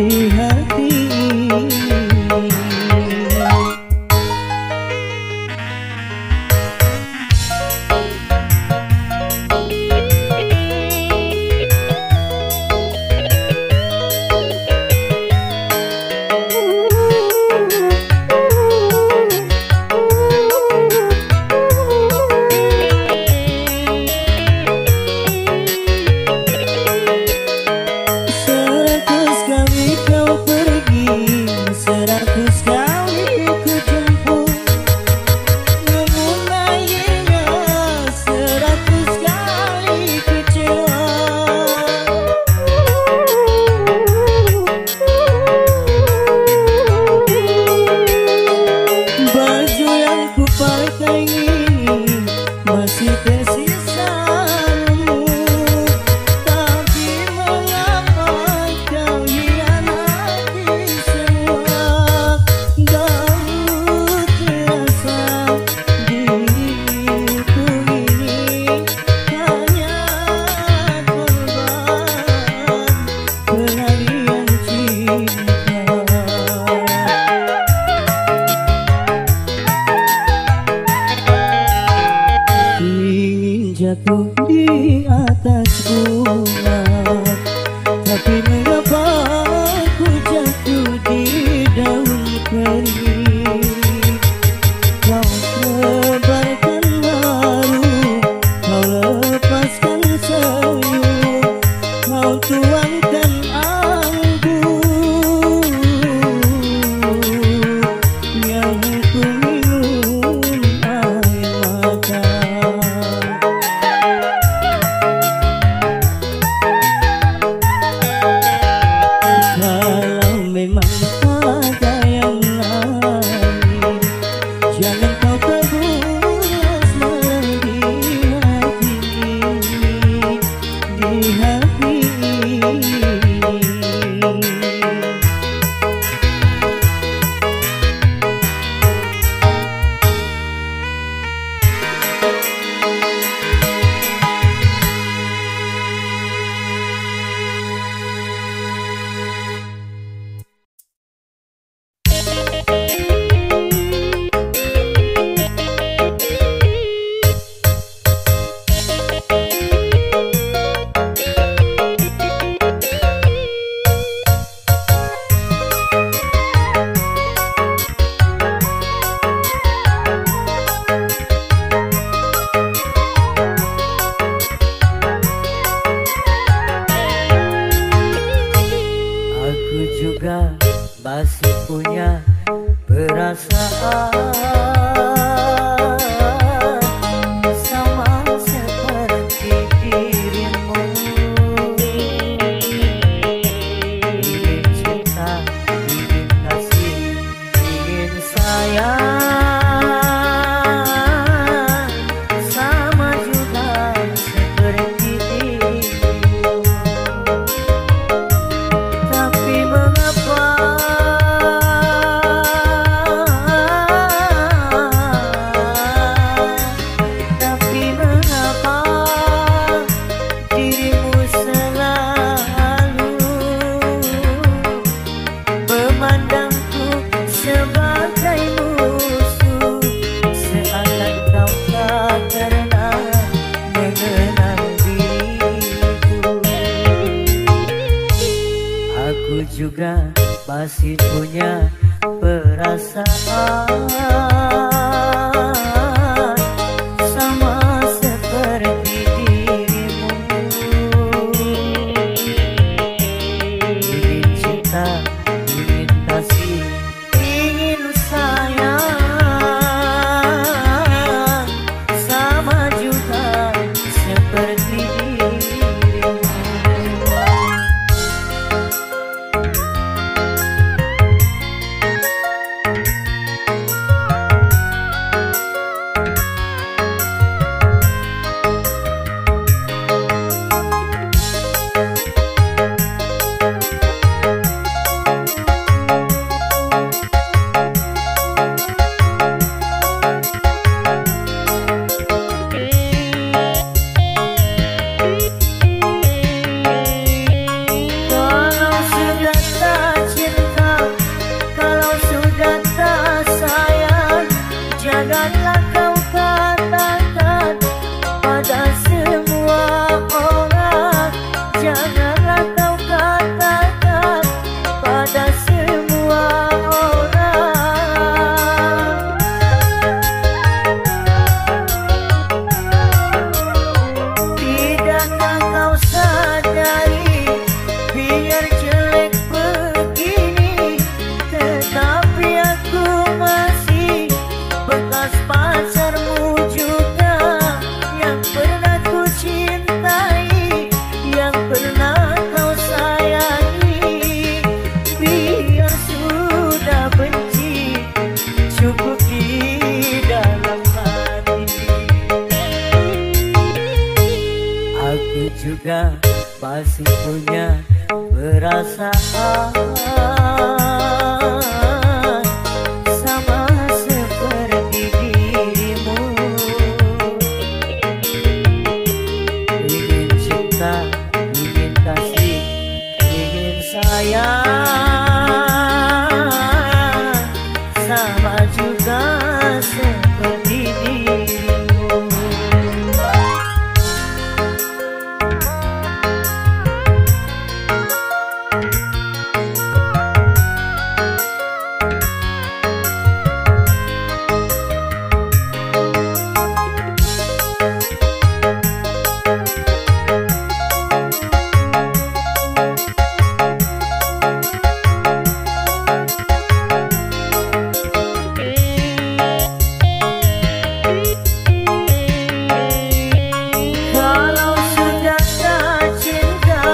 di hati. Masih tersisa remuk, tapi mengapa kau hianati semua? Dahulu terasa diriku ini hanya korban pelarian cinta. Jatuh di atas bunga, tapi mengapa ku jatuh di daun kering? Kau tebarkan haru, kau lepaskan senyum, kau tuangkan anggur yang ku minum air mata. Masih punya perasaan sama seperti dirimu. Ingin cinta, ingin kasih, ingin sayang, sama juga seperti dirimu. Tapi mengapa juga masih punya perasaan sama seperti dirimu. Ingin cinta, ingin kasih, ingin sayang, sama juga seperti dirimu. sama seperti dirimu. Ingin cinta, ingin kasih, ingin sayang, sama juga seperti dirimu. Kalau sudah tak cinta,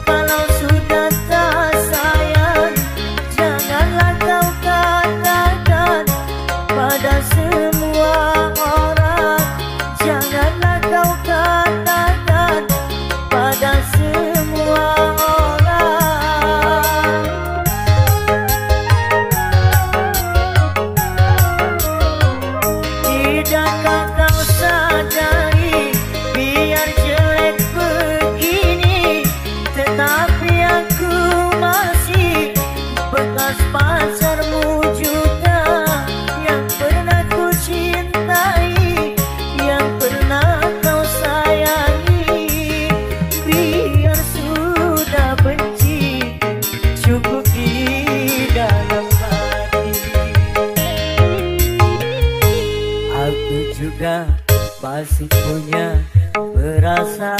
kalau sudah tak sayang, janganlah kau katakan pada semua orang. Janganlah kau katakan pada semua orang. Tidakkah kau sadari, biar jelek begini, tetapi aku masih bekas pacarmu juga, yang pernah ku cintai, yang pernah kau sayangi. Biar sudah benci, cukup di dalam hati. Aku juga masih punya perasaan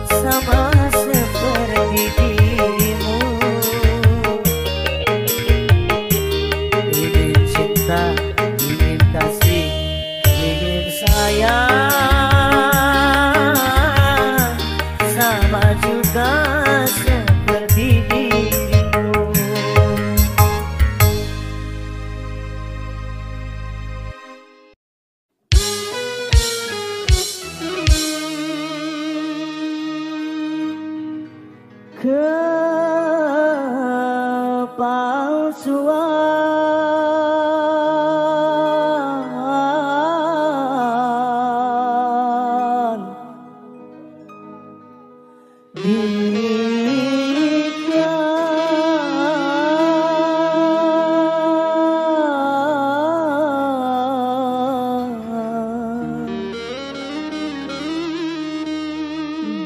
sama seperti dirimu. Ingin cinta, ingin kasih, ingin sayang, sama juga seperti dirimu. Kepalsuan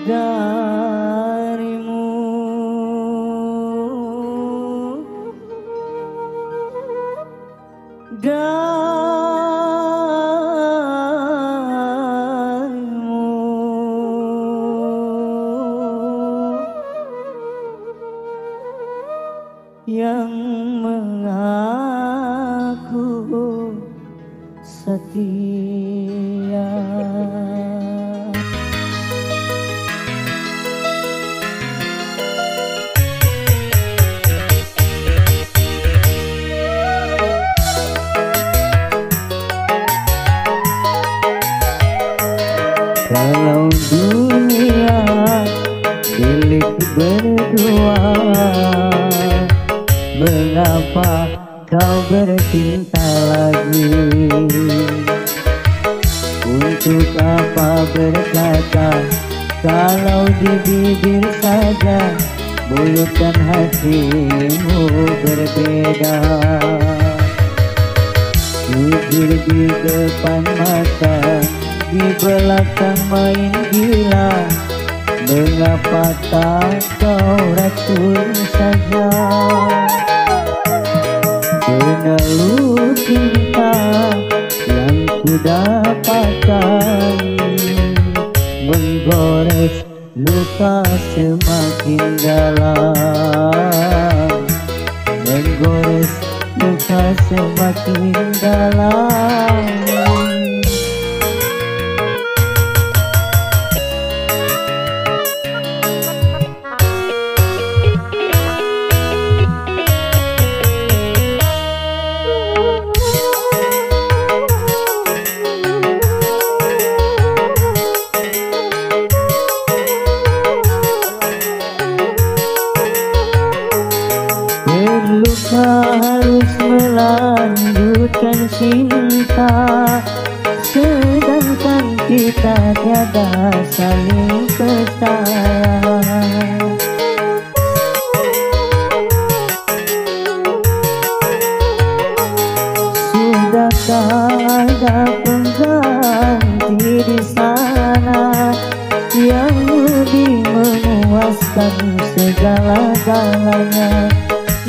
darimu, yang mengaku setia. Kalau dunia milik berdua, mengapa kau bercinta lagi? Untuk apa berkata kalau di bibir saja, mulut dan hatimu berbeda? Jujur di depan mata, di belakang main gila. Mengapa tak kau racun saja? Peneluh cinta yang ku dapatkan, menggores luka semakin dalam, menggores luka semakin dalam. menyebutkan cinta, sedangkan kita tiada saling percaya. Sudahkah ada pengganti di sana yang lebih memuaskan segala-galanya?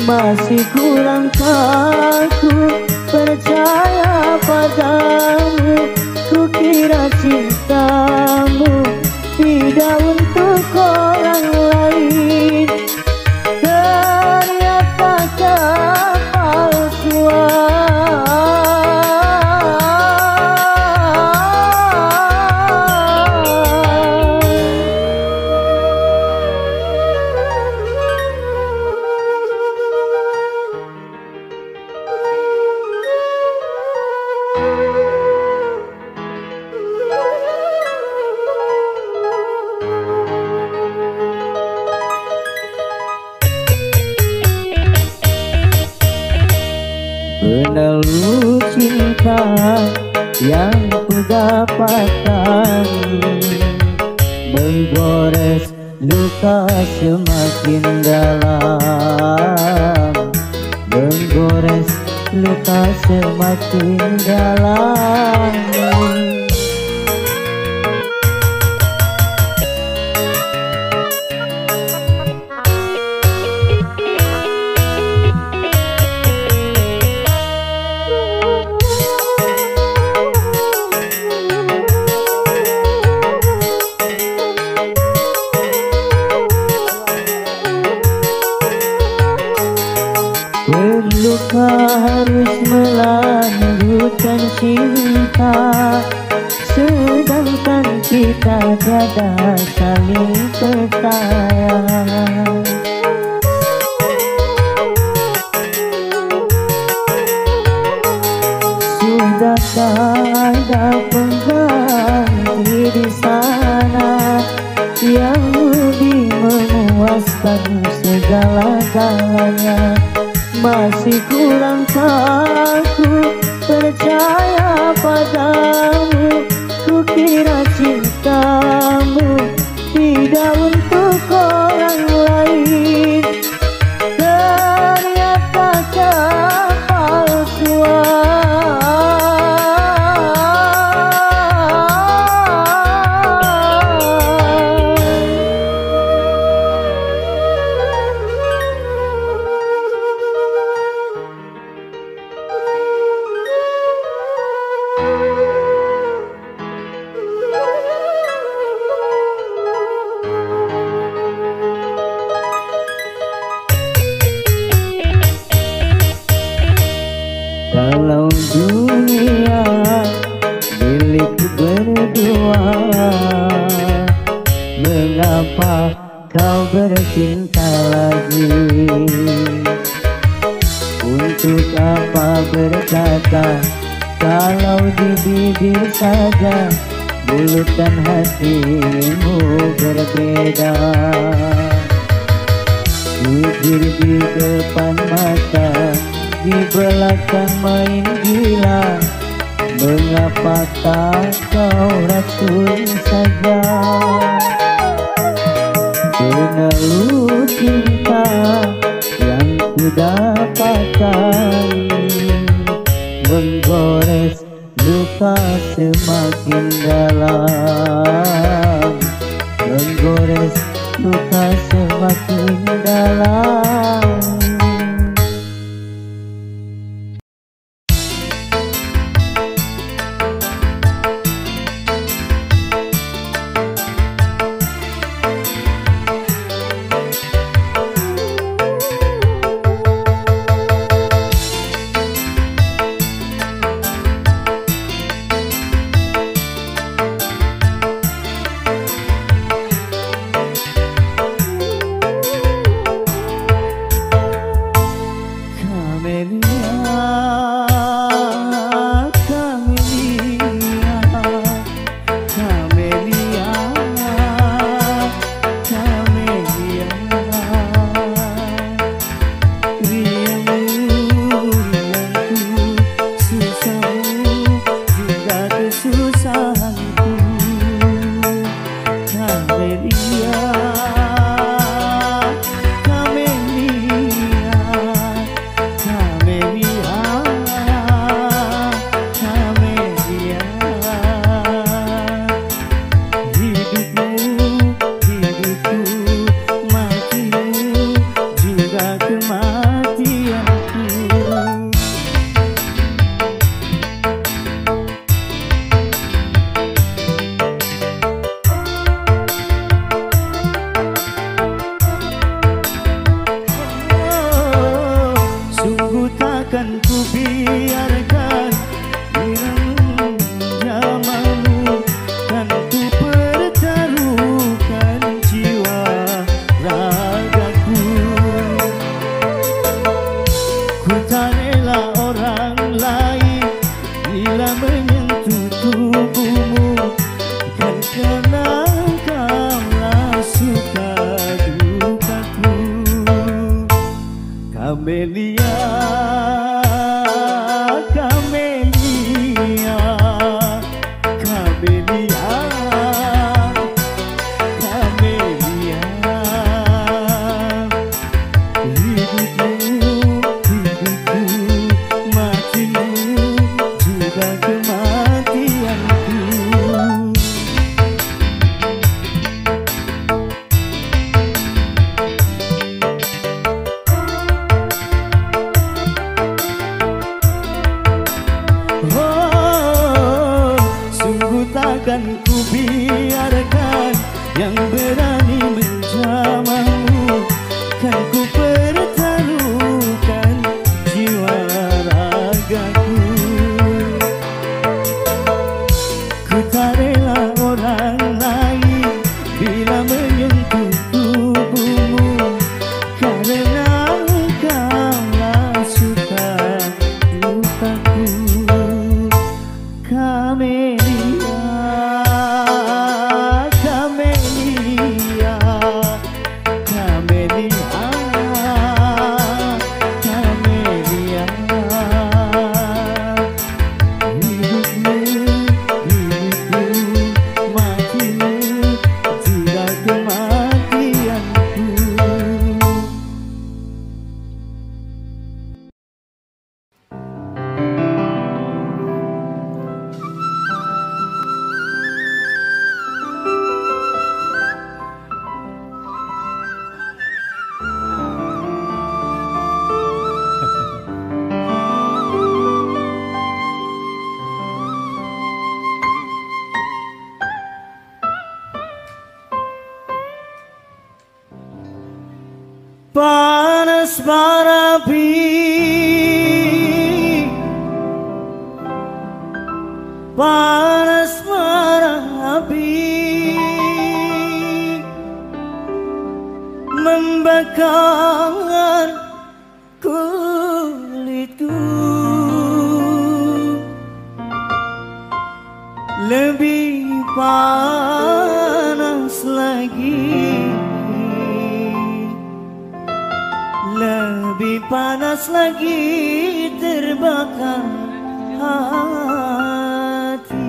Masih kurangkah ku percaya padamu? Ku kira cintamu tidak untuk orang lain, ternyata kepalsuan. Peneluh cinta yang ku dapatkan menggores luka semakin dalam, menggores luka semakin dalam. Perlukah harus melanjutkan cinta, sedangkan kita tiada saling percaya? Sudahkah ada pengganti di sana yang lebih memuaskan segala-galanya? Masih kurangkah ku percaya padamu? Ku kira cintamu tidak untuk orang lain, ternyata kepalsuan. Kalau dunia milik berdua, mengapa kau bercinta lagi? Untuk apa berkata kalau di bibir saja mulut dan hatimu berbeda? Jujur di depan mata, di belakang main gila. Mengapa tak kau racun saja? Peneluh cinta yang ku dapatkan menggores luka semakin dalam, menggores luka semakin dalam. Kamelia, Kamelia, Kamelia, Kamelia. Hidupmu, hidupku, matimu, juga kematianku. Takkan ku biarkan yang berani menjamahmu, kan ku pertaruhkan jiwa ragaku. Ku tak rela orang lain bila menyentuh tubuhmu, karena engkaulah suka lukaku. Kamelia, Kamelia, Kamelia, Kamelia. Hidupmu, hidupku, matimu, juga kematianku. Panas bara api, panas bara api, membakar kulitku. Lebih panas lagi, lebih panas lagi terbakar hati.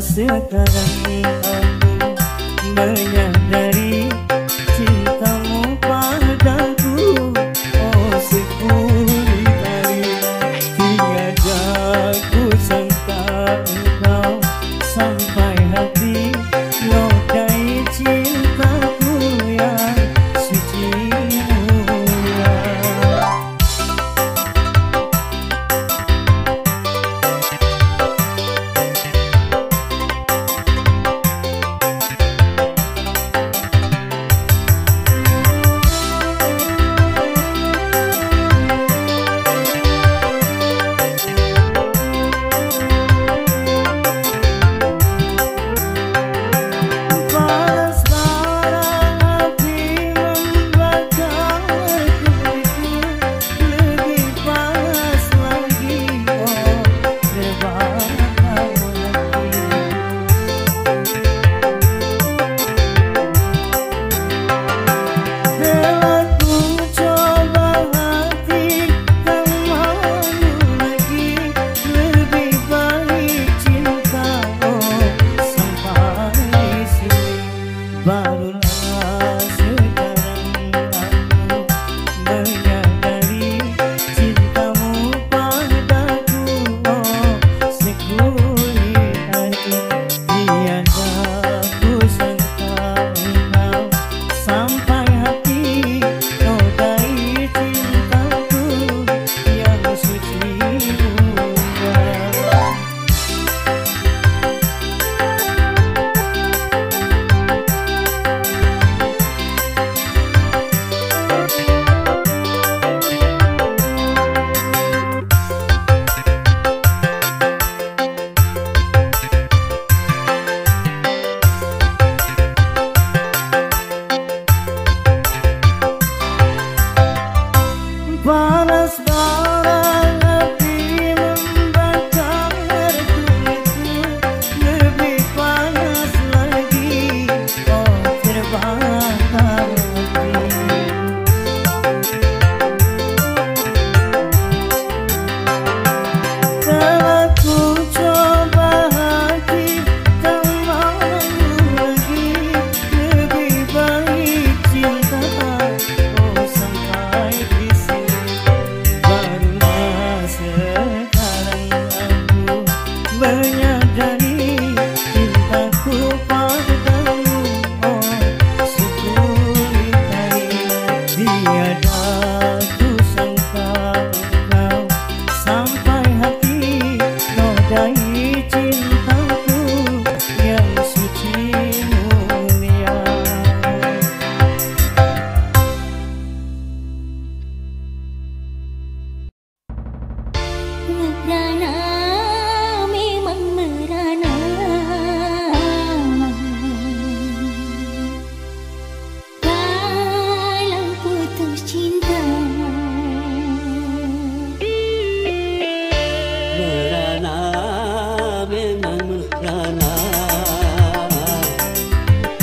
Sekarang aku menyadari cintamu padaku, oh sekuli hari tiada ku sangka engkau sampai hati nokai cintaku yang suci mulia. menyadari cintaku padamu, oh syukuri hari. Tiada ku sangka kau sampai hati nodai cintaku yang suci mulia. Merana, memang merana. Kalau putus cinta, merana, memang merana.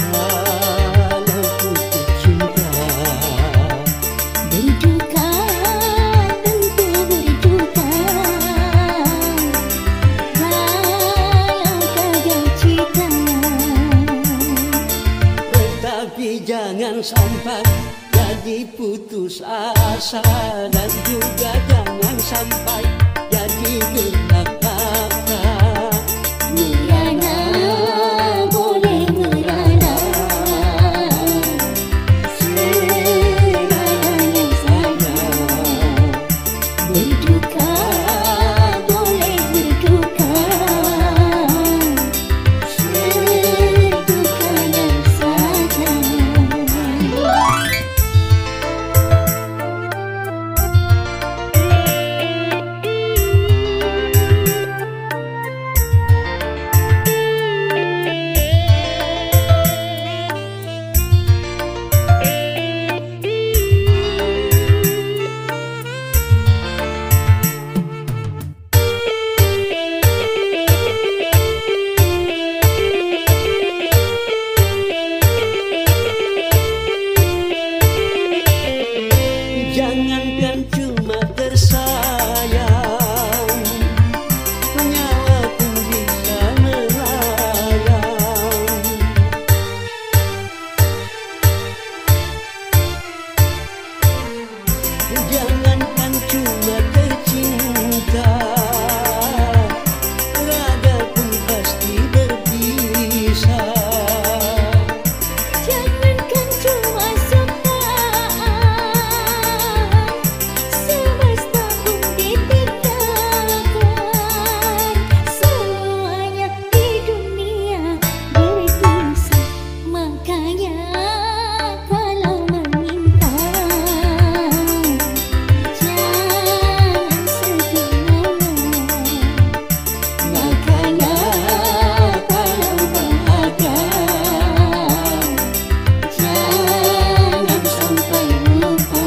Kalau putus cinta, berduka, tentu berduka. Kalau gagal cinta, tetapi jangan sampai jadi putus asa, dan juga jangan sampai jadi gelap mata. merana, boleh merana. Seadanya saja. Berduka, boleh berduka. Sedukanya saja. Jangankan cuma tersayang, nyawa pun bisa melayang. Jangankan cuma tercinta, raga pun pasti berpisah. Jangankan cuma sepakat, semesta pun ditinggalkan. Semuanya di dunia berpisah. Makanya kalau meminta, jangan segala. Makanya kalau bahagia, jangan sampai lupa.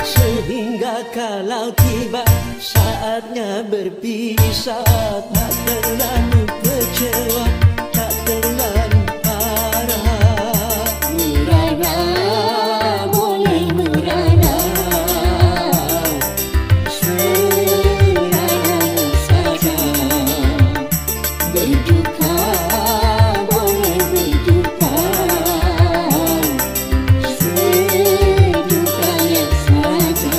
Sehingga kalau tiba saatnya berpisah, tak terlalu kecewa, tak terlalu parah. Merana, boleh merana. Seadanya saja. Berduka, boleh berduka. Sedukanya saja.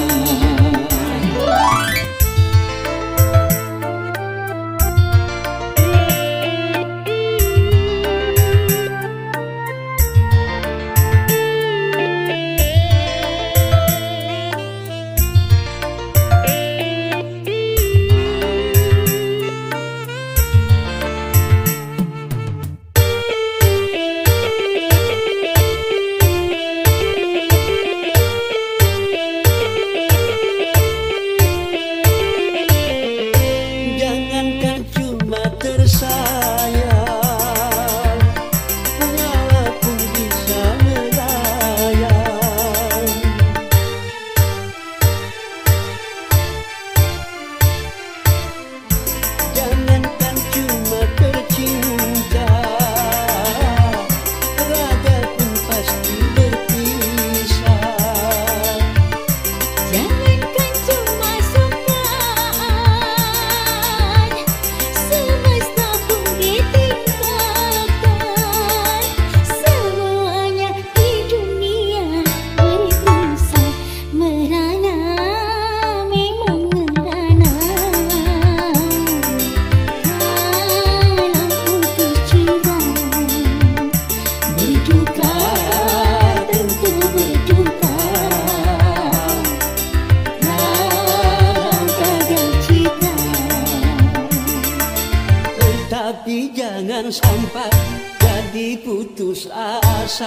Tapi jangan sampai jadi putus asa,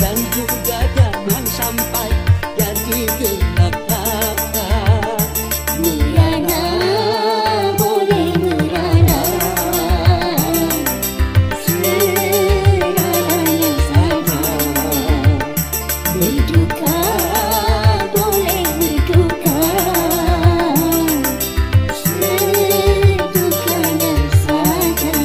dan juga jangan sampai jadi gelap-gelap. Merana boleh merana, selamanya saja. Berduka boleh berduka, sedukanya saja.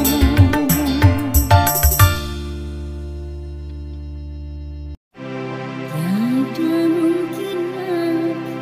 Tiada mungkin lagi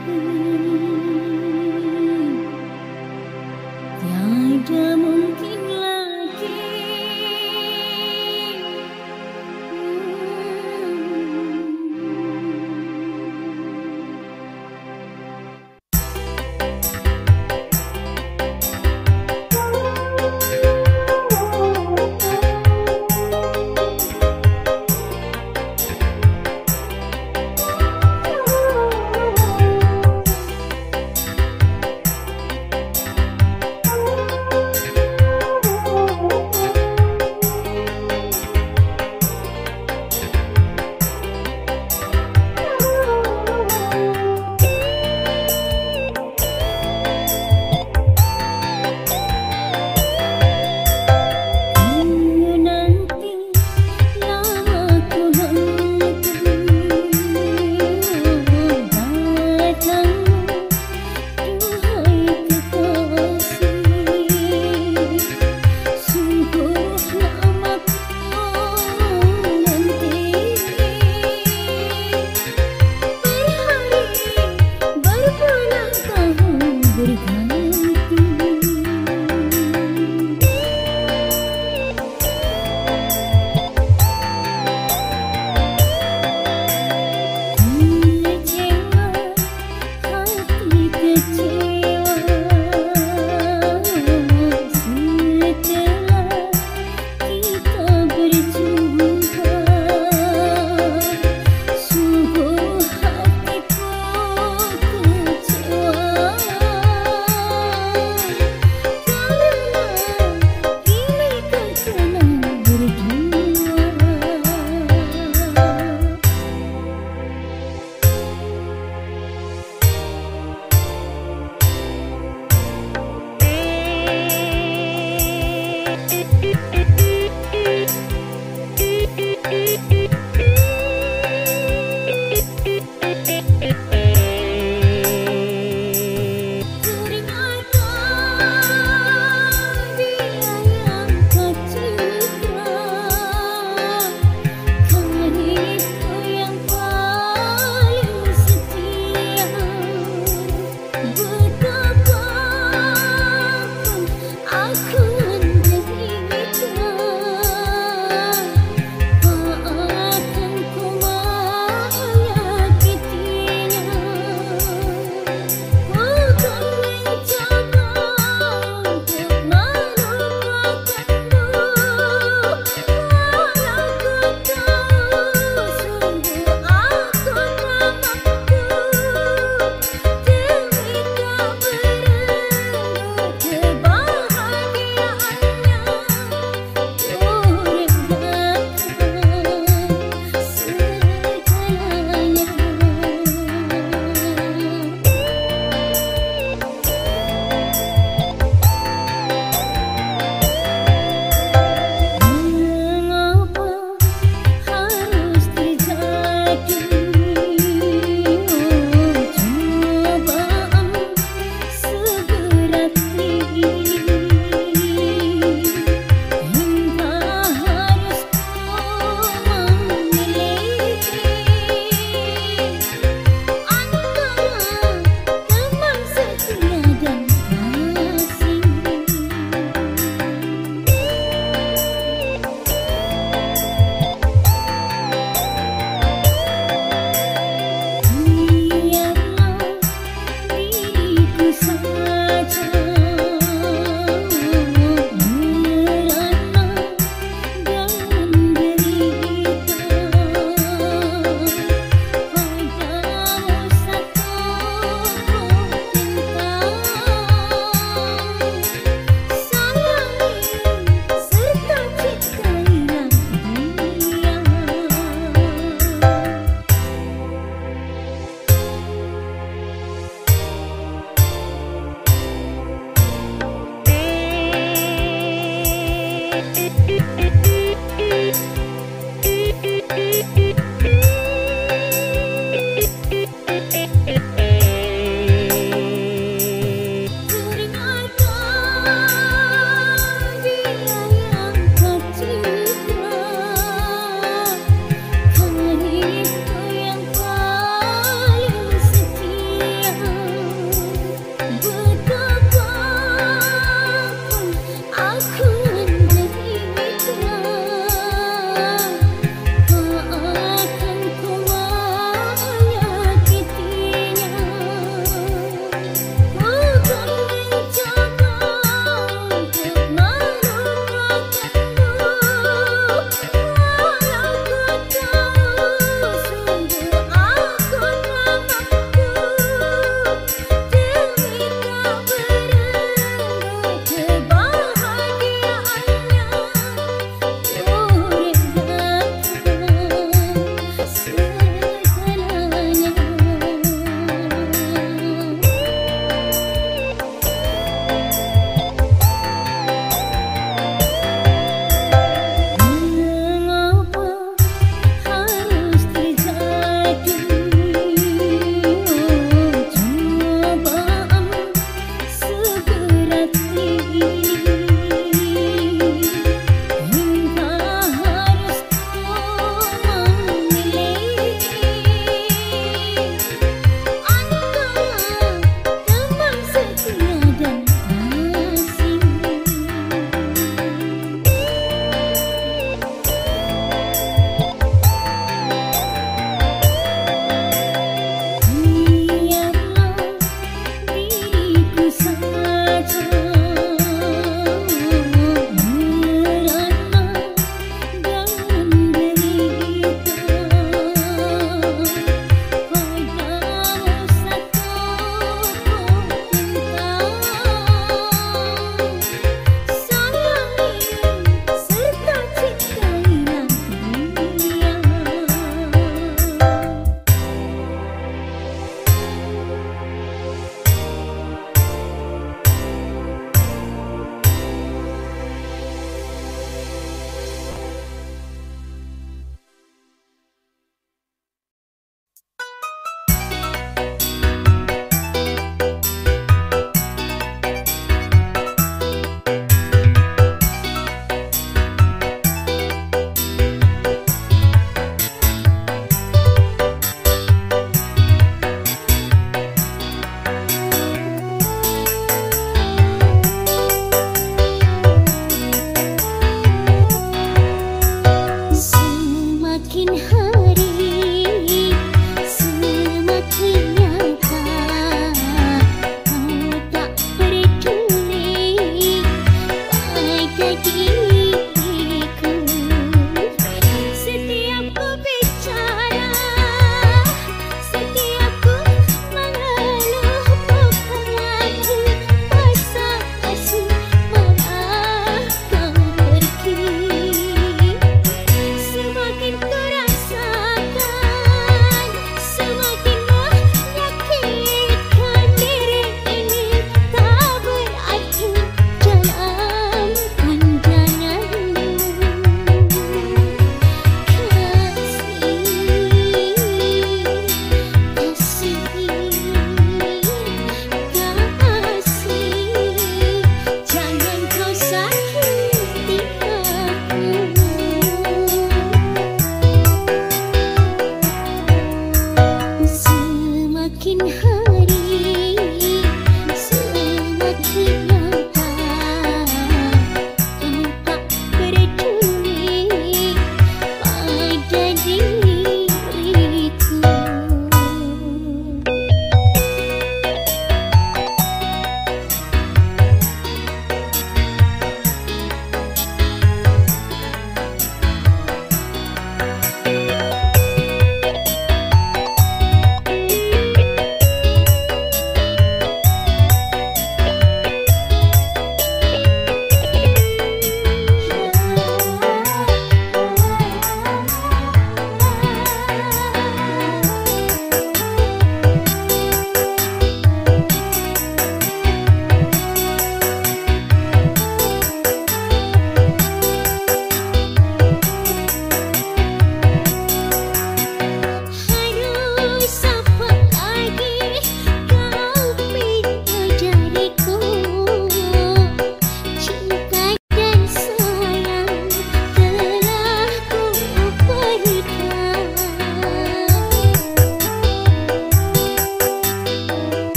Aku menderita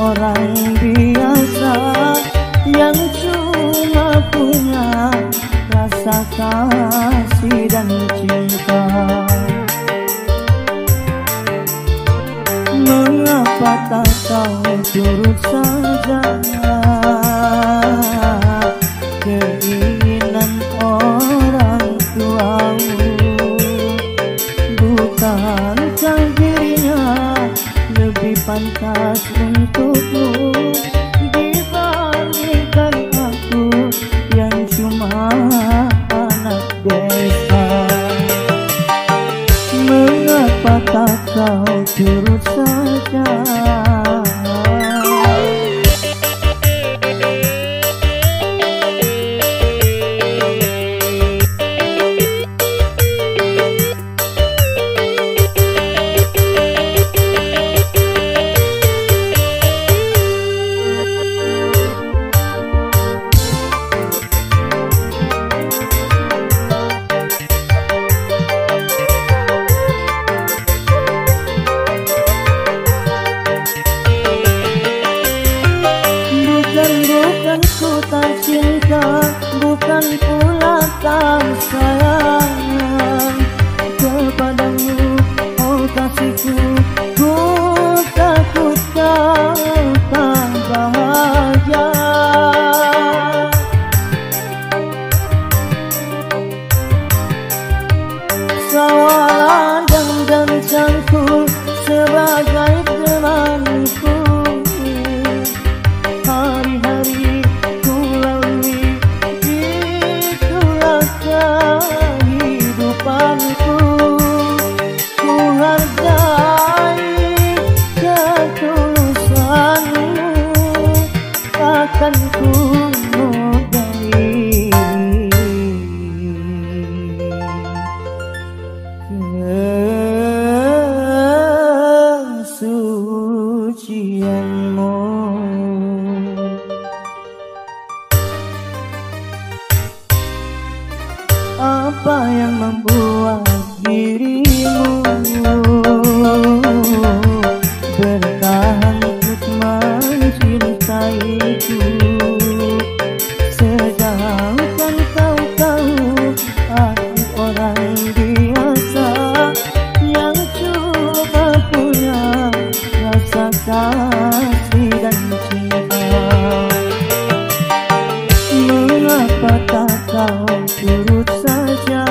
orang biasa yang cuma punya rasa kasih dan cinta. Mengapa tak kau turut saja keinginan orang tuamu? Bukankah dirinya lebih pantas untukmu dibandingkan aku yang cuma anak desa? Mengapa tak kau turut saja? Bukan ku tak cinta, bukan pula tak sayang kepadamu, oh kasihku. Ku takut kau tak bahagia. Sawalan dan cangkul sebagai temanku. Hari-hari ku lalui, itulah kehidupanku. Ku hargai ketulusanmu, akan ku modai kesucianmu. Apa yang membuat dirimu bertahan untuk mencintaiku, sedangkan kau tahu aku orang biasa yang cuma punya rasa kasih dan cinta. Mengapa tak kau turut saja?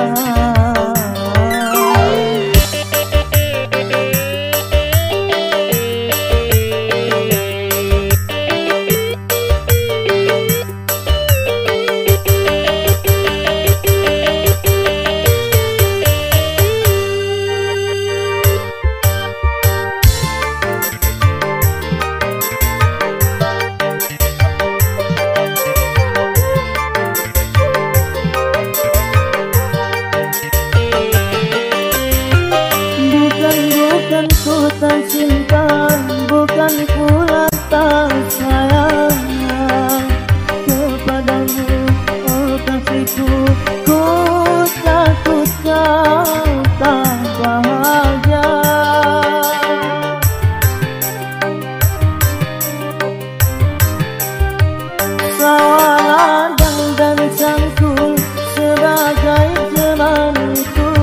Bukan ku tak cinta, bukan pula tak sayang kepadamu, oh kasihku. Ku takut kau tak bahagia. Sawalan dan cangkul sebagai temanku.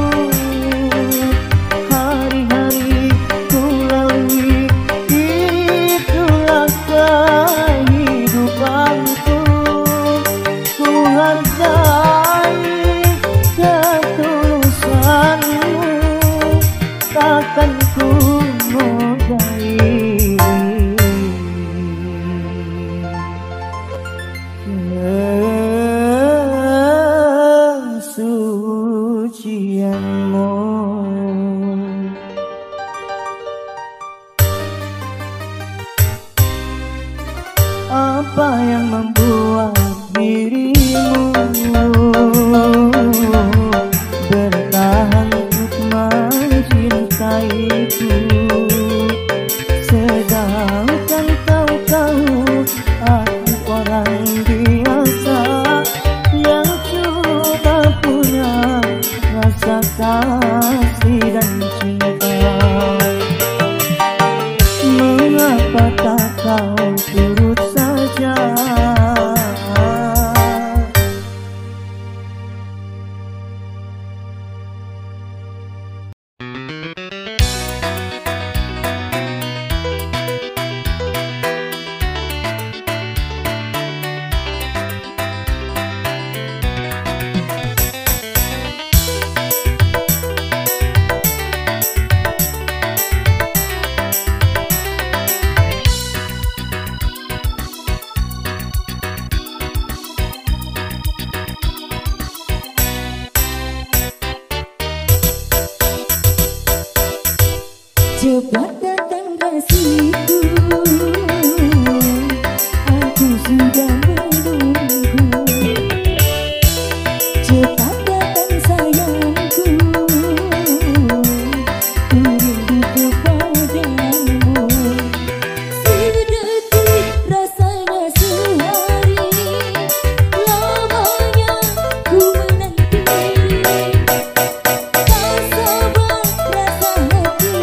Hari-hari ku lalui, itulah kehidupanku. Ku hargai ketulusanmu, takkan ku modai kesucianmu. Apa yang membuat dirimu bertahan untuk mencintaiku, sedangkan kau tahu aku orang biasa yang cuma punya rasa kasih dan cinta. Mengapa tak kau turut saja. Cepat datang kasihku, aku sudah menunggu. Cepat datang sayangku, ku rindu kepadamu. Sedetik rasanya sehari, lamanya ku menanti. Tak sabar rasa hati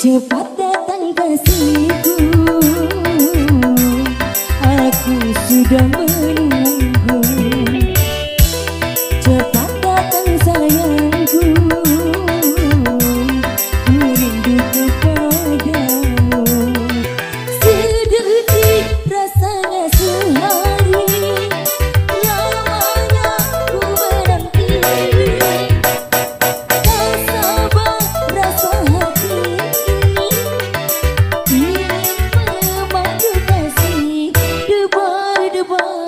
cepat datang kasihku, aku sudah menunggu. Cepat datang sayangku, ku rindu kepadamu. Sedetik rasanya sehari, lamanya ku menanti. Tak sabar rasa hati ini, ingin memanggil kasih debar-debar.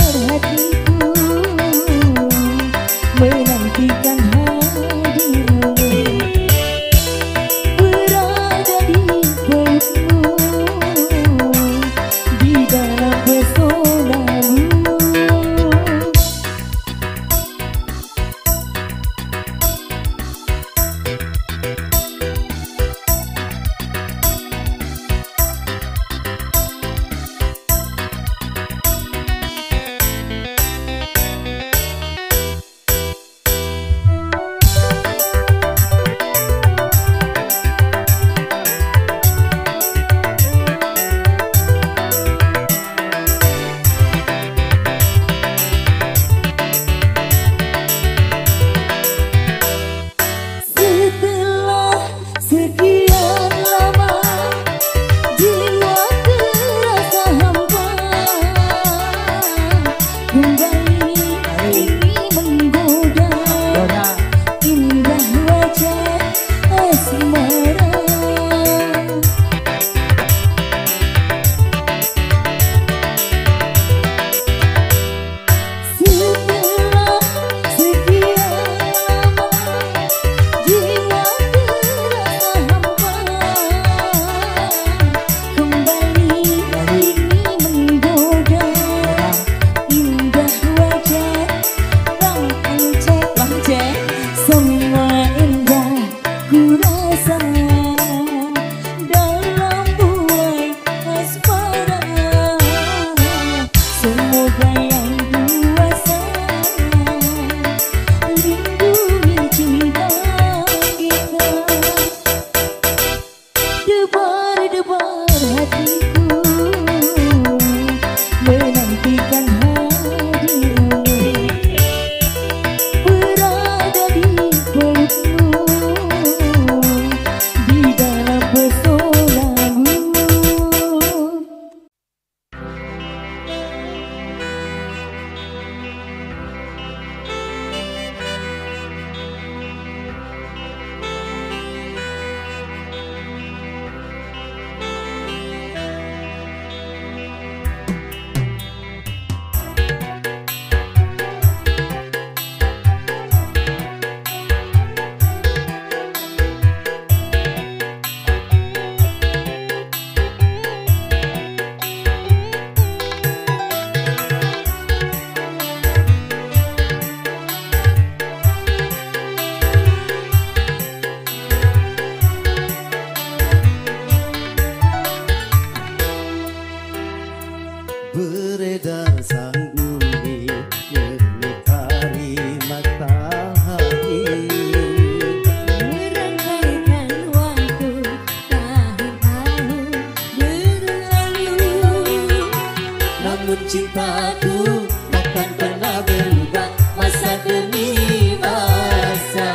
Namun cintaku takkan pernah berubah masa demi masa.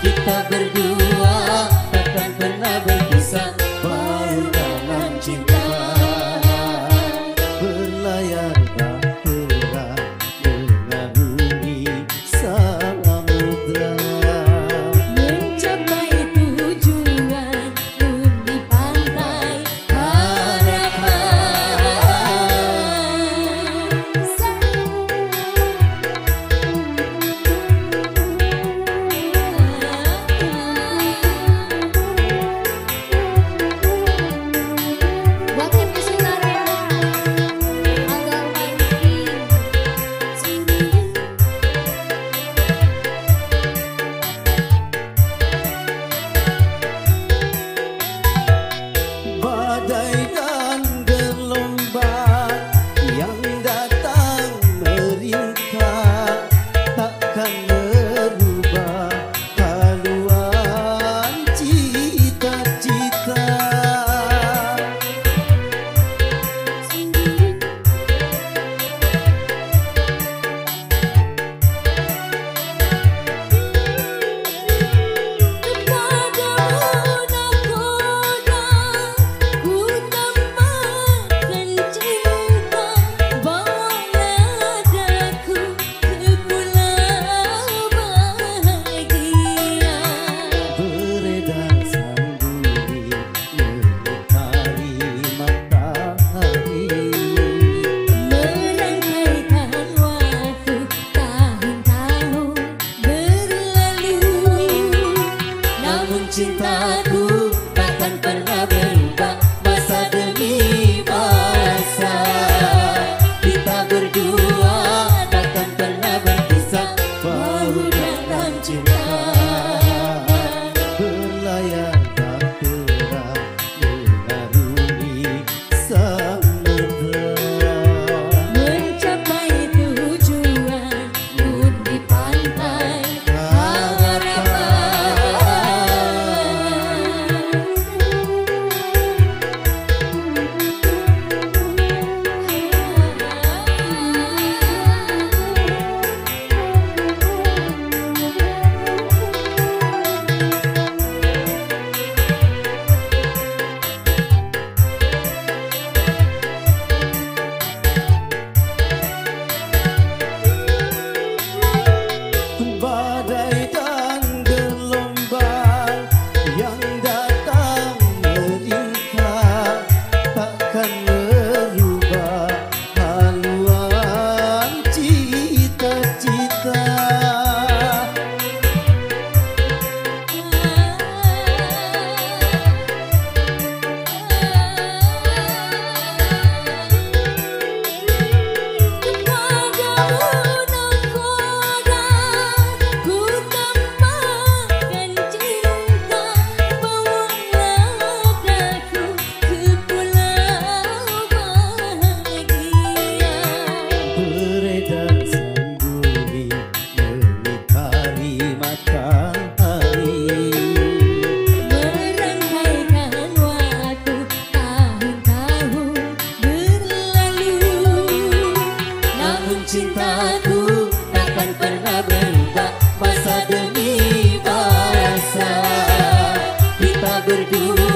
Kita berdua takkan pernah berpisah, baru dalam cinta. Berlayar bahtera mengarungi samudra, mencapai tujuan pun di pantai harapan. Buat tim kesunaria agak manis. badai dan gelombang yang datang meringkah takkan merubah haluan cita-cita. Beredar sanduri menyinari matahari, Merangkaikan waktu tahun-tahun berlalu, namun cintaku takkan pernah berubah masa demi masa. Kita berdua takkan pernah berpisah, bahu dalam cinta. Berlayar bahtera mengarungi samudra, mencapai tujuan pun di pantai badai dan gelombang yang datang meringkah takkan merubah haluan cita-cita. Beredar sanduri menyinari matahari, merangkaikan waktu tahun-tahun berlalu, namun cintaku takkan pernah berubah masa demi masa. Kita berdua